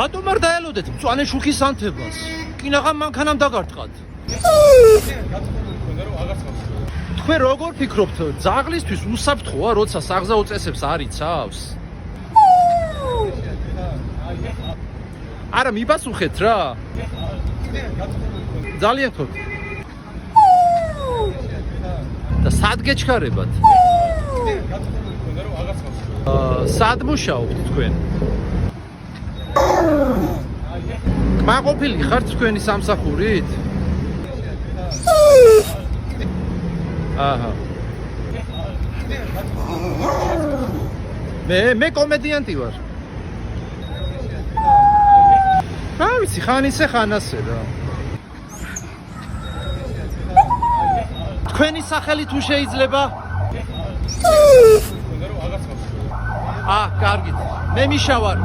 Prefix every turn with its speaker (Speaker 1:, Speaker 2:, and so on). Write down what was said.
Speaker 1: რატომ არ დაელოდეთ მწვანე შუქის ანთებას? კინაღამ მანქანამ დაგარტყათ. თქვენ როგორ ფიქრობთ, ძაღლისთვის უსაფრთხოა, როცა საგზაო წესებს არ იცავს? არა, მიპასუხეთ რა. ძალიან გქონდ. და სად გეჩქარებათ? სად მუშაობთ თქვენ? კმაყოფილი ხართ თქვენი სამსახურით? აჰა. მე კომედიანტი ვარ. რა ვიცი, ხან ისე ხან ასე რა. თქვენი სახელი თუ შეიძლება? კარგით. მე მიშა ვარ.